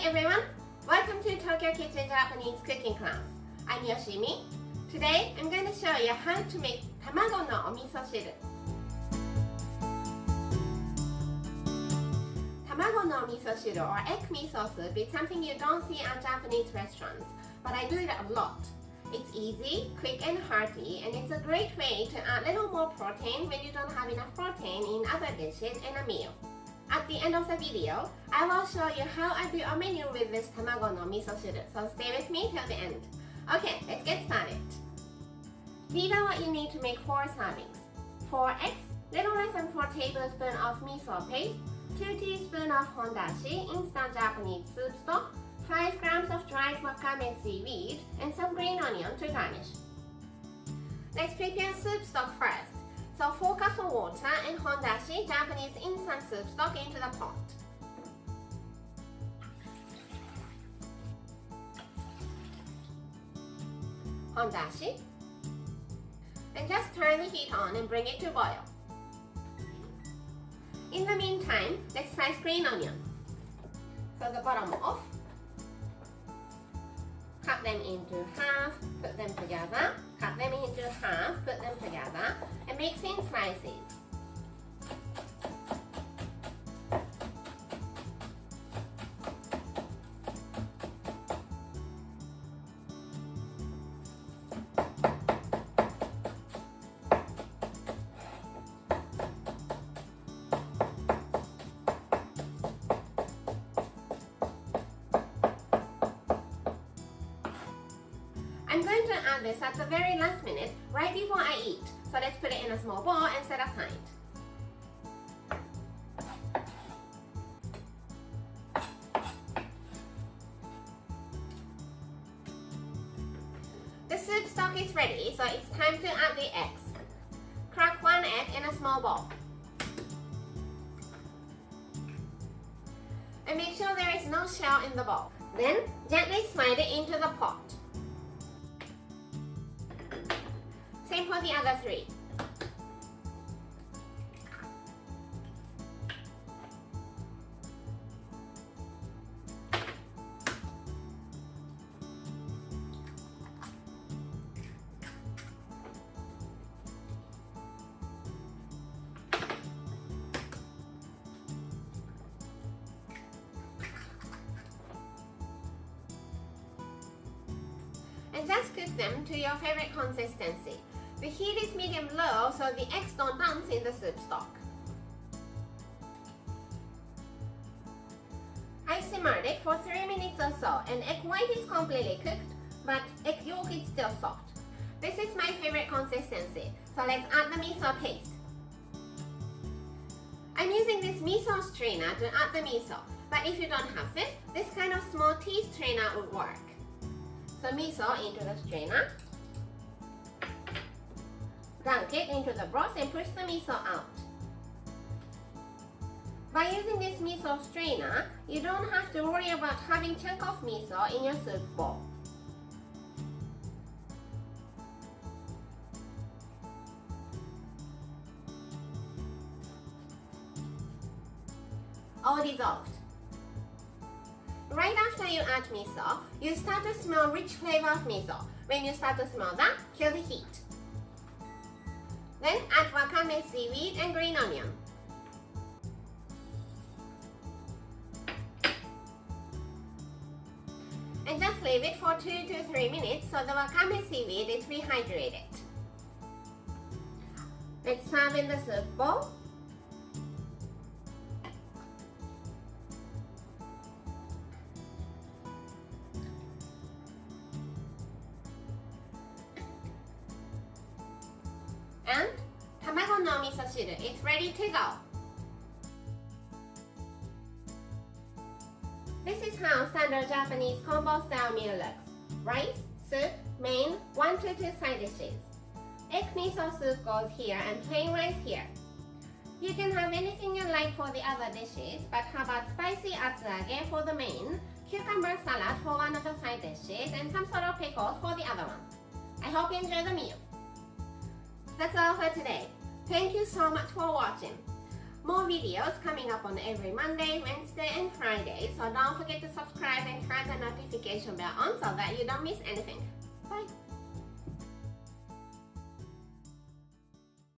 everyone! Welcome to Tokyo Kitchen Japanese cooking class. I'm Yoshimi. Today I'm going to show you how to make tamago no omiso shiru. Tamago no miso shiru or egg miso soup is something you don't see at Japanese restaurants, but I do it a lot. It's easy, quick and hearty, and it's a great way to add a little more protein when you don't have enough protein in other dishes in a meal. At the end of the video, I will show you how I do a menu with this tamago no miso shiru, so stay with me till the end. Okay, let's get started. These are what you need to make 4 servings. 4 eggs, little less than 4 tablespoons of miso paste, 2 teaspoons of hondashi, instant Japanese soup stock, 5 grams of dried wakame seaweed, and some green onion to garnish. Let's prepare soup stock first. So 4 cups of water and hondashi, Japanese instant soup stock, into the pot. Hondashi. And just turn the heat on and bring it to boil. In the meantime, let's slice green onion. So the bottom off. Cut them into half, put them together, cut them into half, put them together, and make thin slices. I'm going to add this at the very last minute, right before I eat. So let's put it in a small bowl and set aside. The soup stock is ready, so it's time to add the eggs. Crack 1 egg in a small bowl. And make sure there is no shell in the bowl. Then gently slide it into the pot. Same for the other 3. And just cook them to your favorite consistency. The heat is medium low, so the eggs don't dance in the soup stock. I simmered it for 3 minutes or so, and egg white is completely cooked, but egg yolk is still soft. This is my favorite consistency, so let's add the miso paste. I'm using this miso strainer to add the miso, but if you don't have this kind of small tea strainer would work. So miso into the strainer. Dunk it into the broth and push the miso out. By using this miso strainer, you don't have to worry about having chunk of miso in your soup bowl. All dissolved. Right after you add miso, you start to smell rich flavor of miso. When you start to smell that, kill the heat. Then add wakame seaweed and green onion. And just leave it for 2 to 3 minutes so the wakame seaweed is rehydrated. Let's serve in the soup bowl. And tamago no miso shiru is ready to go. This is how standard Japanese combo style meal looks. Rice, soup, main, 1 to 2 side dishes. Egg miso soup goes here and plain rice here. You can have anything you like for the other dishes, but how about spicy atsuage for the main, cucumber salad for one of the side dishes, and some sort of pickles for the other one. I hope you enjoy the meal. That's all for today. Thank you so much for watching. More videos coming up on every Monday, Wednesday and Friday, so don't forget to subscribe and turn the notification bell on so that you don't miss anything. Bye!